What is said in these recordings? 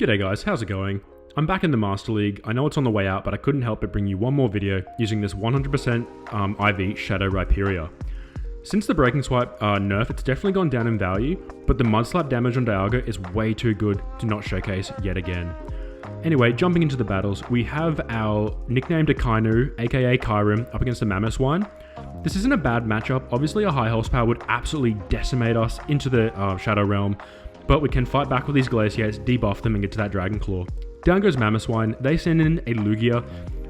G'day guys, how's it going? I'm back in the Master League. I know it's on the way out, but I couldn't help but bring you one more video using this 100% IV Shadow Rhyperior. Since the Breaking Swipe nerf, it's definitely gone down in value, but the Mudslap damage on Dialga is way too good to not showcase yet again. Anyway, jumping into the battles, we have our nicknamed Akainu, aka Kyurem, up against the Mamoswine. This isn't a bad matchup. Obviously a high horsepower would absolutely decimate us into the Shadow Realm, but we can fight back with these Glaciates, debuff them, and get to that Dragon Claw. Down goes Mamoswine. They send in a Lugia,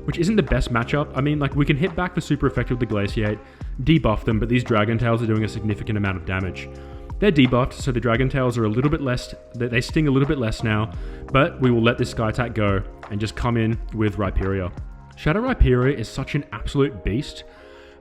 which isn't the best matchup. I mean, like, we can hit back the super effective with the Glaciate, debuff them, but these Dragon Tails are doing a significant amount of damage. They're debuffed, so the Dragon Tails are a little bit less, they sting a little bit less now, but we will let this Sky attack go and just come in with Rhyperior. Shadow Rhyperior is such an absolute beast.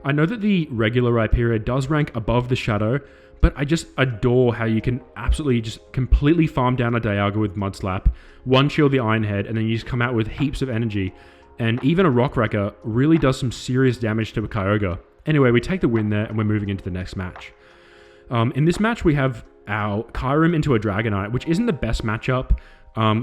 I know that the regular Rhyperior does rank above the Shadow, but I just adore how you can absolutely just completely farm down a Dialga with Mudslap, one-shield the Iron Head, and then you just come out with heaps of energy. And even a Rock Wrecker really does some serious damage to a Kyogre. Anyway, we take the win there, and we're moving into the next match. In this match, we have our Kyurem into a Dragonite, which isn't the best matchup.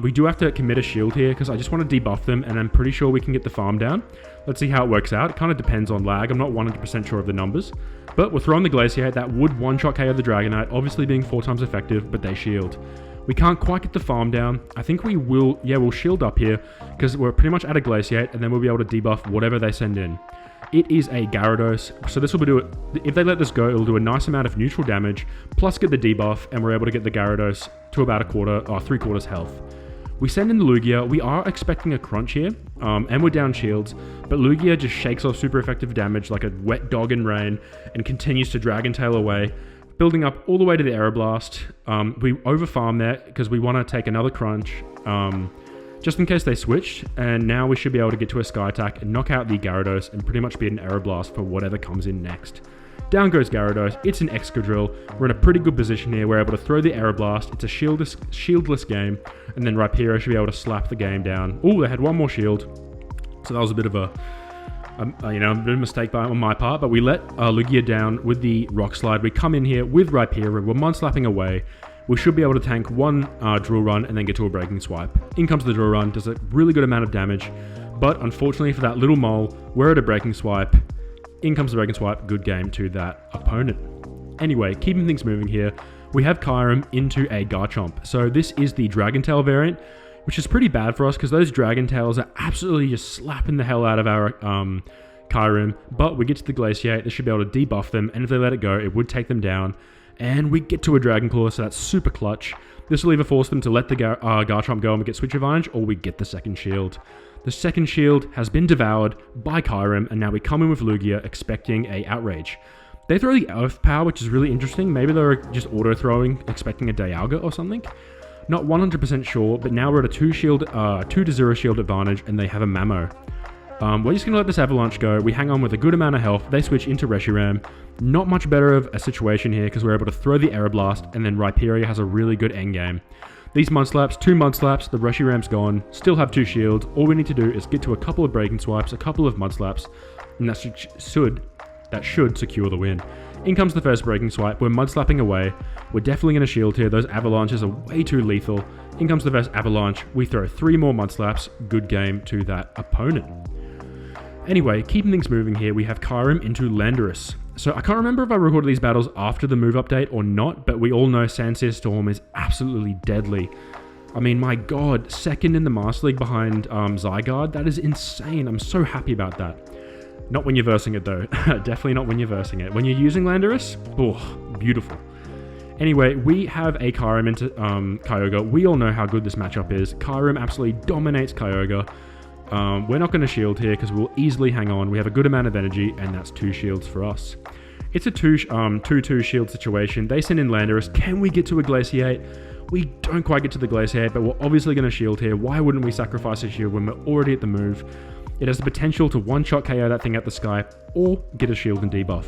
We do have to commit a shield here, because I just want to debuff them, and I'm pretty sure we can get the farm down. Let's see how it works out. It kind of depends on lag. I'm not 100% sure of the numbers. But we're throwing the Glaciate. That would one-shot KO the Dragonite, obviously being 4 times effective, but they shield. We can't quite get the farm down. I think we will, we'll shield up here, because we're pretty much at a Glaciate, and then we'll be able to debuff whatever they send in. It is a Gyarados, so this will do it. If they let this go, it'll do a nice amount of neutral damage, plus get the debuff, and we're able to get the Gyarados to about a quarter or 3/4 health. We send in the Lugia. We are expecting a crunch here, and we're down shields, but Lugia just shakes off super effective damage like a wet dog in rain and continues to Dragon Tail away, building up all the way to the Aeroblast. We overfarm there because we want to take another crunch, just in case they switch, and now we should be able to get to a Sky Attack and knock out the Gyarados and pretty much be an Aeroblast for whatever comes in next. Down goes Gyarados. It's an Excadrill. We're in a pretty good position here. We're able to throw the Aeroblast. It's a shieldless game, and then Rhyperior should be able to slap the game down. Oh, they had one more shield, so that was a bit of a mistake on my part, but we let Lugia down with the Rock Slide. We come in here with Rhyperior. We're Mudslapping away. We should be able to tank one Drill Run and then get to a Breaking Swipe. In comes the Drill Run, does a really good amount of damage, but unfortunately for that little mole, we're at a Breaking Swipe. In comes the Breaking Swipe, good game to that opponent. Anyway, keeping things moving here, we have Kyurem into a Garchomp. So this is the Dragon Tail variant, which is pretty bad for us because those Dragon Tails are absolutely just slapping the hell out of our Kyurem. But we get to the Glaciate, they should be able to debuff them, and if they let it go, it would take them down. And we get to a Dragon Claw, so that's super clutch. This will either force them to let the Garchomp go and we get Switch Advantage, or we get the second shield. The second shield has been devoured by Kyurem, and now we come in with Lugia expecting a Outrage. They throw the Earth Power, which is really interesting. Maybe they're just auto-throwing, expecting a Dialga or something. Not 100% sure, but now we're at a 2-0 shield advantage, and they have a Mamo. We're just going to let this Avalanche go. We hang on with a good amount of health. They switch into Reshiram. Not much better of a situation here, because we're able to throw the Aeroblast, and then Rhyperior has a really good endgame. These Mudslaps, 2 Mudslaps, the Reshiram's gone, still have 2 shields. All we need to do is get to a couple of Breaking Swipes, a couple of Mudslaps, and that should secure the win. In comes the first Breaking Swipe. We're Mudslapping away. We're definitely going to shield here. Those Avalanches are way too lethal. In comes the first Avalanche. We throw 3 more Mudslaps. Good game to that opponent. Anyway, keeping things moving here, we have Kyurem into Landorus. So I can't remember if I recorded these battles after the move update or not, but we all know Sandsear Storm is absolutely deadly. I mean, my god, second in the Master League behind Zygarde. That is insane. I'm so happy about that. Not when you're versing it though. Definitely not when you're versing it. When you're using Landorus, oh, beautiful. Anyway, we have a Kyurem into Kyogre. We all know how good this matchup is. Kyurem absolutely dominates Kyogre. We're not going to shield here because we'll easily hang on. We have a good amount of energy, and that's 2 shields for us. It's a 2-2 shield situation. They send in Landorus. Can we get to a Glaciate? We don't quite get to the Glaciate, but we're obviously going to shield here. Why wouldn't we sacrifice a shield when we're already at the move? It has the potential to one-shot KO that thing at the sky, or get a shield and debuff.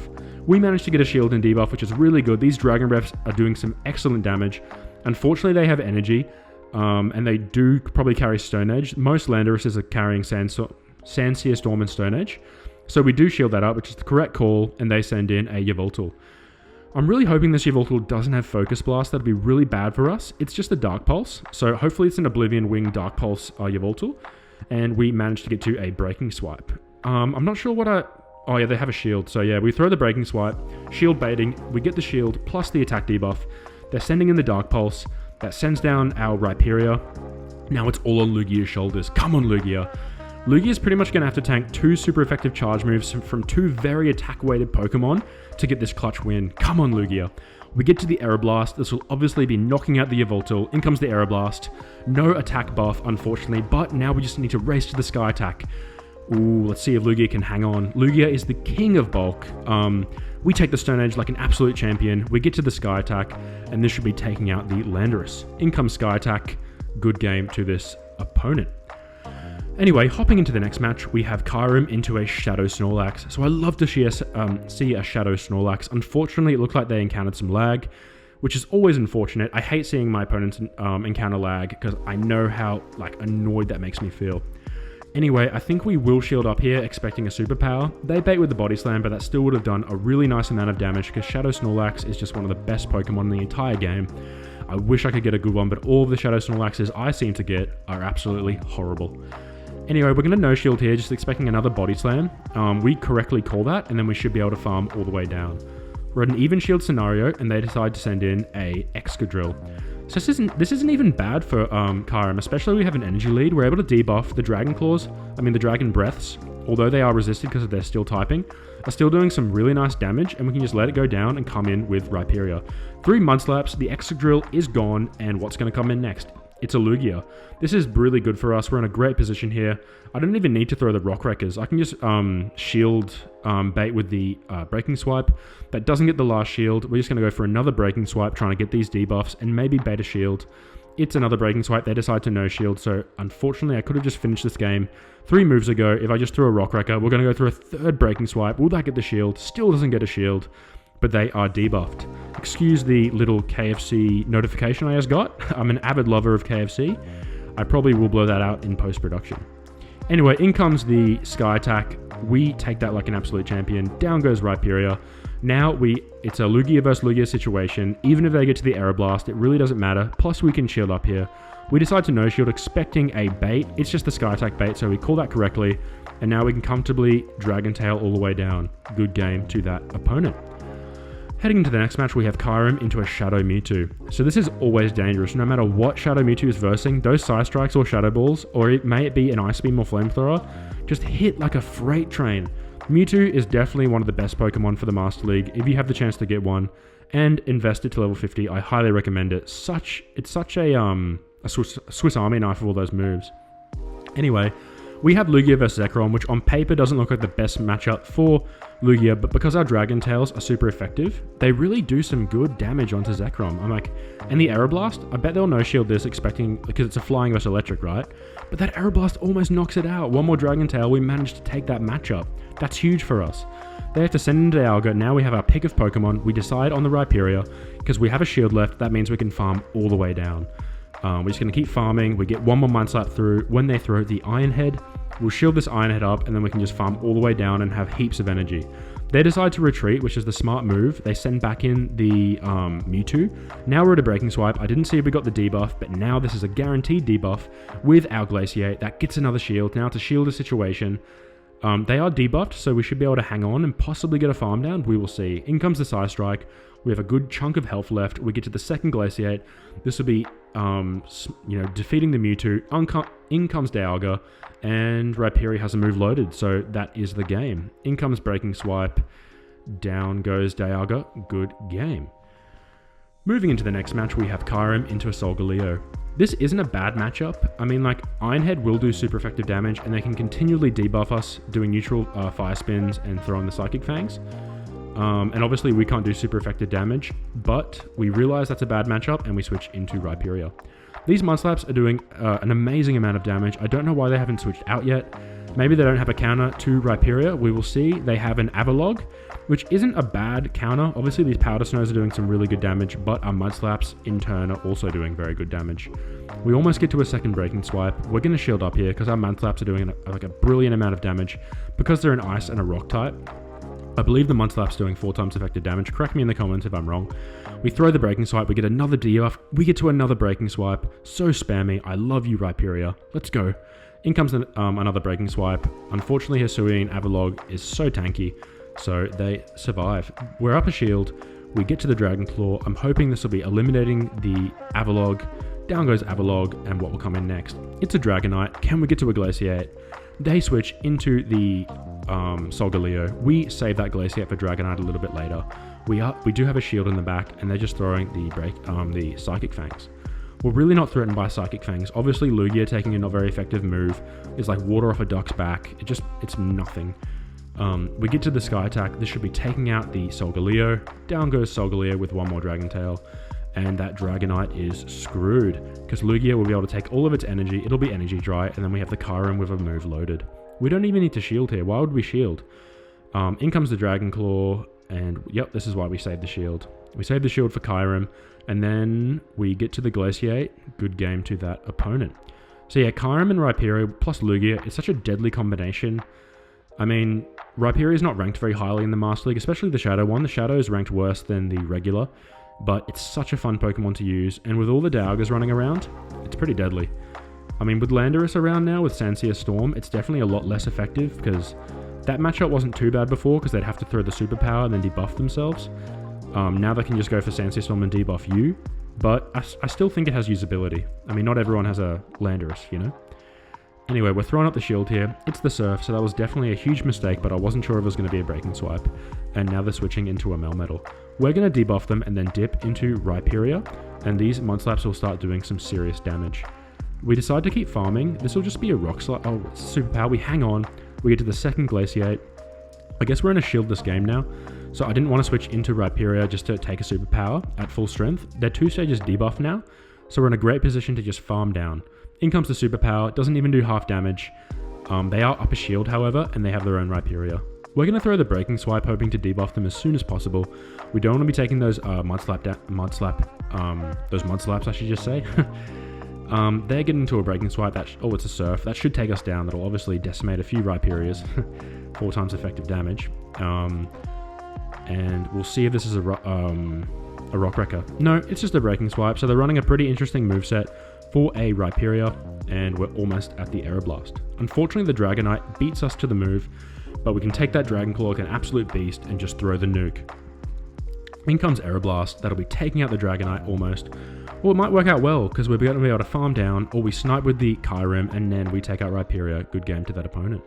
We managed to get a shield and debuff, which is really good. These Dragon Breaths are doing some excellent damage. Unfortunately, they have energy. And they do probably carry Stone Edge. Most Landoruses are carrying Sandsear Storm and Stone Edge. So we do shield that up, which is the correct call, and they send in a Yveltal. I'm really hoping this Yveltal doesn't have Focus Blast. That'd be really bad for us. It's just a Dark Pulse, so hopefully it's an Oblivion Wing Dark Pulse Yveltal, and we managed to get to a Breaking Swipe. I'm not sure what oh yeah, they have a shield, so yeah, we throw the Breaking Swipe, shield baiting, we get the shield plus the attack debuff. They're sending in the Dark Pulse, that sends down our Rhyperior. Now it's all on Lugia's shoulders. Come on, Lugia. Lugia is pretty much going to have to tank 2 super effective charge moves from 2 very attack-weighted Pokemon to get this clutch win. Come on, Lugia. We get to the Aeroblast. This will obviously be knocking out the Yveltal. In comes the Aeroblast. No attack buff, unfortunately, but now we just need to race to the Sky Attack. Ooh, let's see if Lugia can hang on. Lugia is the king of bulk. We take the Stone Edge like an absolute champion. We get to the Sky Attack, and this should be taking out the Landorus. In comes Sky Attack. Good game to this opponent. Anyway, hopping into the next match, we have Kyurem into a Shadow Snorlax. So I love to see a Shadow Snorlax. Unfortunately, it looked like they encountered some lag, which is always unfortunate. I hate seeing my opponents encounter lag because I know how annoyed that makes me feel. Anyway, I think we will shield up here, expecting a superpower. They bait with the Body Slam, but that still would have done a really nice amount of damage because Shadow Snorlax is just one of the best Pokemon in the entire game. I wish I could get a good one, but all of the Shadow Snorlaxes I seem to get are absolutely horrible. Anyway, we're going to no-shield here, just expecting another Body Slam. We correctly call that, and then we should be able to farm all the way down. We're at an even shield scenario, and they decide to send in a Excadrill. So this isn't even bad for Kyurem, especially we have an energy lead. We're able to debuff the Dragon Claws, the Dragon Breaths, although they are resisted because they're still typing, are still doing some really nice damage, and we can just let it go down and come in with Rhyperior. 3 Mudslaps, the Excadrill is gone, and what's going to come in next? It's a Lugia. This is really good for us. We're in a great position here. I don't even need to throw the Rock Wreckers. I can just shield bait with the Breaking Swipe. That doesn't get the last shield. We're just going to go for another Breaking Swipe, trying to get these debuffs and maybe bait a shield. It's another Breaking Swipe. They decide to no shield, so unfortunately I could have just finished this game 3 moves ago. If I just threw a Rock Wrecker, we're going to go through a 3rd Breaking Swipe. Will that get the shield? Still doesn't get a shield, but they are debuffed. Excuse the little KFC notification I just got. I'm an avid lover of KFC. I probably will blow that out in post-production. Anyway, in comes the Sky Attack. We take that like an absolute champion. Down goes Rhyperior. Now it's a Lugia versus Lugia situation. Even if they get to the Aeroblast, it really doesn't matter. Plus we can shield up here. We decide to no shield, expecting a bait. It's just the Sky Attack bait, so we call that correctly. And now we can comfortably Dragon Tail all the way down. Good game to that opponent. Heading into the next match, we have Kyurem into a Shadow Mewtwo. So this is always dangerous. No matter what Shadow Mewtwo is versing, those Psy Strikes or Shadow Balls, or it may be an Ice Beam or Flamethrower, just hit like a freight train. Mewtwo is definitely one of the best Pokemon for the Master League. If you have the chance to get one and invest it to level 50, I highly recommend it. It's such a Swiss Army knife of all those moves. Anyway, we have Lugia versus Zekrom, which on paper doesn't look like the best matchup for Lugia, but because our Dragon Tails are super effective, they really do some good damage onto Zekrom. And the Aeroblast, I bet they'll no-shield this, expecting, because it's a flying versus electric, right? But that Aeroblast almost knocks it out. One more Dragon Tail, we managed to take that matchup. That's huge for us. They have to send in Dialga. Now we have our pick of Pokemon. We decide on the Rhyperior, because we have a shield left. That means we can farm all the way down. We're just going to keep farming. We get one more Mudslap through. When they throw the Iron Head, we'll shield this Iron Head up, and then we can just farm all the way down and have heaps of energy. They decide to retreat, which is the smart move. They send back in the Mewtwo. Now we're at a Breaking Swipe. I didn't see if we got the debuff, but now this is a guaranteed debuff with our Glaciate. That gets another shield. Now to shield the situation, they are debuffed, so we should be able to hang on and possibly get a farm down. We will see. In comes the Psy Strike. We have a good chunk of health left. We get to the second Glaciate. This will be, defeating the Mewtwo. In comes Dialga, and Rhyperior has a move loaded, so that is the game. In comes Breaking Swipe. Down goes Dialga. Good game. Moving into the next match, we have Kyurem into a Solgaleo. This isn't a bad matchup. Ironhead will do super effective damage, and they can continually debuff us, doing neutral fire spins and throwing the Psychic Fangs. And obviously we can't do super effective damage, but we realize that's a bad matchup and we switch into Rhyperior. These Mudslaps are doing an amazing amount of damage. I don't know why they haven't switched out yet. Maybe they don't have a counter to Rhyperior. We will see. They have an Avalog, which isn't a bad counter. Obviously these Powder Snows are doing some really good damage, but our Mudslaps in turn are also doing very good damage. We almost get to a second Breaking Swipe. We're going to shield up here because our Mudslaps are doing a brilliant amount of damage because they're an Ice and a Rock type. I believe the Munchlax's doing 4 times effective damage. Correct me in the comments if I'm wrong. We throw the Breaking Swipe, we get another debuff, we get to another Breaking Swipe. So spammy. I love you, Rhyperior. Let's go. In comes another Breaking Swipe. Unfortunately, Hisuian Avalog is so tanky, so they survive. We're up a shield. We get to the Dragon Claw. I'm hoping this will be eliminating the Avalog. Down goes Avalog, and what will come in next? It's a Dragonite. Can we get to a Glaciate? They switch into the Solgaleo. We save that Glaciate for Dragonite a little bit later. We do have a shield in the back, and they're just throwing the Psychic Fangs. We're really not threatened by Psychic Fangs. Obviously, Lugia taking a not very effective move is like water off a duck's back. It's nothing. We get to the Sky Attack. This should be taking out the Solgaleo. Down goes Solgaleo with one more Dragon Tail. And that Dragonite is screwed, because Lugia will be able to take all of its energy, it'll be energy dry, and then we have the Kyurem with a move loaded. We don't even need to shield here. Why would we shield? In comes the Dragon Claw, and yep, this is why we saved the shield. We saved the shield for Kyurem, and then we get to the Glaciate. Good game to that opponent. So yeah, Kyurem and Rhyperior plus Lugia, it's such a deadly combination. I mean, Rhyperior is not ranked very highly in the Master League, especially the Shadow one. The Shadow is ranked worse than the regular. But it's such a fun Pokemon to use, and with all the Dialga'S running around, it's pretty deadly. I mean, with Landorus around now, with Sancia Storm, it's definitely a lot less effective, because that matchup wasn't too bad before, because they'd have to throw the superpower and then debuff themselves. Now they can just go for Sancia Storm and debuff you, but I still think it has usability. I mean, not everyone has a Landorus, you know? Anyway, we're throwing up the shield here. It's the Surf, so that was definitely a huge mistake, but I wasn't sure if it was going to be a Breaking Swipe. And now they're switching into a Melmetal. We're going to debuff them and then dip into Rhyperior, and these Munchlaxs will start doing some serious damage. We decide to keep farming. This will just be a Rock Slide. Oh, Superpower. We hang on. We get to the second Glaciate. I guess we're in a shieldless game now, so I didn't want to switch into Rhyperior just to take a Superpower at full strength. They're 2 stages debuff now, so we're in a great position to just farm down. In comes the Superpower, doesn't even do half damage. They are up a shield, however, and they have their own Rhyperior. We're going to throw the Breaking Swipe, hoping to debuff them as soon as possible. We don't want to be taking those Mudslaps, I should just say. They're getting into a Breaking Swipe. Oh, it's a Surf. That should take us down. That'll obviously decimate a few Rhyperiors. 4 times effective damage. And we'll see if this is a Rock Wrecker. No, it's just a Breaking Swipe. So they're running a pretty interesting moveset for a Rhyperior, and we're almost at the Aeroblast. Unfortunately, the Dragonite beats us to the move, but we can take that Dragon Claw like an absolute beast and just throw the nuke. In comes Aeroblast. That'll be taking out the Dragonite almost. Well, it might work out well, because we're going to be able to farm down, or we snipe with the Kyurem, and then we take out Rhyperior. Good game to that opponent.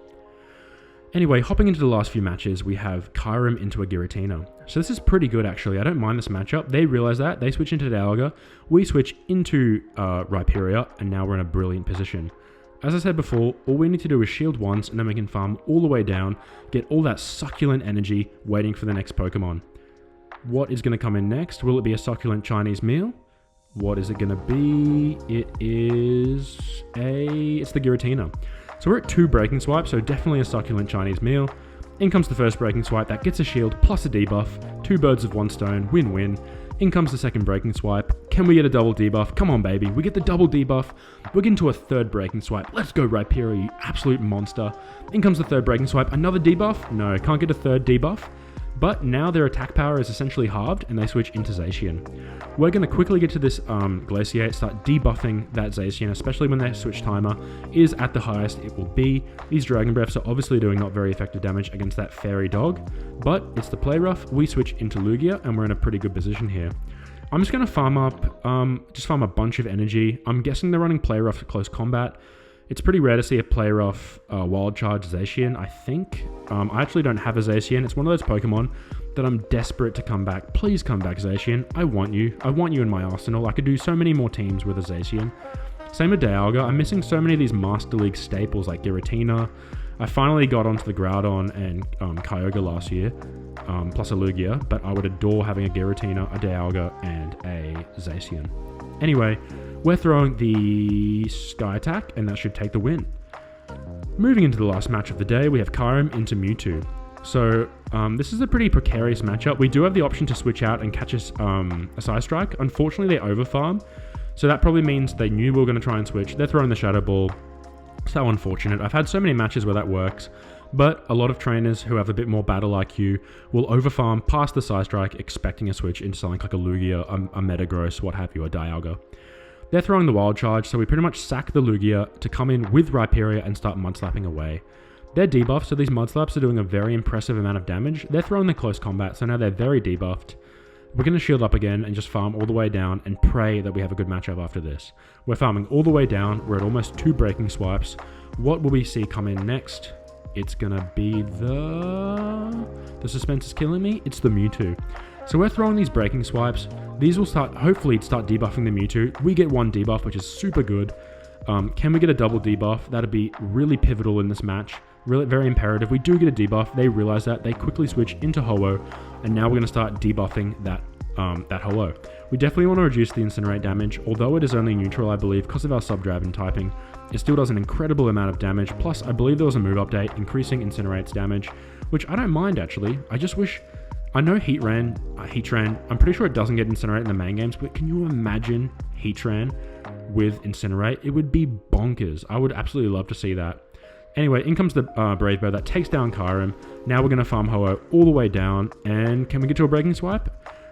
Anyway, hopping into the last few matches, we have Kyurem into a Giratina. So this is pretty good, actually. I don't mind this matchup. They realize that. They switch into Dialga. We switch into Rhyperior, and now we're in a brilliant position. As I said before, all we need to do is shield once, and then we can farm all the way down, get all that succulent energy waiting for the next Pokemon. What is going to come in next? Will it be a succulent Chinese meal? What is it going to be? It's the Giratina. So we're at 2 Breaking Swipes, so definitely a succulent Chinese meal. In comes the first Breaking Swipe, that gets a shield plus a debuff. 2 birds with 1 stone, win-win. In comes the second Breaking Swipe. Can we get a double debuff? Come on, baby. We get the double debuff. We're getting to a 3rd Breaking Swipe. Let's go, Rhyperior, you absolute monster. In comes the 3rd Breaking Swipe. Another debuff? No, can't get a 3rd debuff. But now their attack power is essentially halved, and they switch into Zacian. We're going to quickly get to this Glaciate, start debuffing that Zacian, especially when their switch timer is at the highest it will be. These Dragon Breaths are obviously doing not very effective damage against that Fairy Dog, but it's the play rough. We switch into Lugia, and we're in a pretty good position here. I'm just going to farm up, farm a bunch of energy. I'm guessing they're running play rough close combat. It's pretty rare to see a play rough wild charge Zacian, I think. I actually don't have a Zacian. It's one of those Pokemon that I'm desperate to come back. Please come back, Zacian. I want you. I want you in my arsenal. I could do so many more teams with a Zacian. Same with Dialga. I'm missing so many of these Master League staples like Giratina. I finally got onto the Groudon and Kyogre last year, plus a Lugia, but I would adore having a Giratina, a Dialga, and a Zacian. Anyway, we're throwing the Sky Attack, and that should take the win. Moving into the last match of the day, we have Kyurem into Mewtwo. So, this is a pretty precarious matchup. We do have the option to switch out and catch a Side Strike. Unfortunately, they overfarm, so that probably means they knew we were going to try and switch. They're throwing the Shadow Ball. So unfortunate. I've had so many matches where that works, But a lot of trainers who have a bit more battle IQ will overfarm past the Psystrike, expecting a switch into something like a Lugia, a Metagross, what have you, a Dialga. They're throwing the Wild Charge, so we pretty much sack the Lugia to come in with Rhyperior and start mudslapping away. They're debuffed, so these mudslaps are doing a very impressive amount of damage. They're throwing the close combat, so now they're very debuffed. We're going to shield up again and just farm all the way down and pray that we have a good matchup after this. We're farming all the way down. We're at almost 2 breaking swipes. What will we see come in next? It's going to be the suspense is killing me. It's the Mewtwo. So we're throwing these breaking swipes. These will hopefully start debuffing the Mewtwo. We get 1 debuff, which is super good. Can we get a double debuff? That'd be really pivotal in this match. Really, very imperative. We do get a debuff. They realize that. They quickly switch into Ho-Oh, and now we're going to start debuffing that Ho-Oh. We definitely want to reduce the Incinerate damage. Although it is only neutral, I believe, because of our Sub-Dragon typing, it still does an incredible amount of damage. Plus, I believe there was a move update increasing Incinerate's damage, which I don't mind, actually. I just wish... I know Heatran, I'm pretty sure it doesn't get Incinerate in the main games, but can you imagine Heatran with Incinerate? It would be bonkers. I would absolutely love to see that. Anyway, in comes the Brave Bird that takes down Kyurem. Now we're going to farm Ho-Oh all the way down, and can we get to a breaking swipe?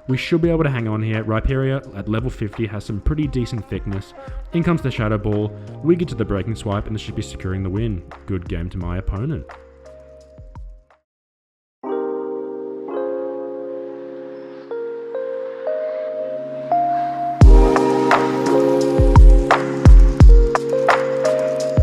We should be able to hang on here. Rhyperior at level 50 has some pretty decent thickness. In comes the Shadow Ball. We get to the breaking swipe, and this should be securing the win. Good game to my opponent.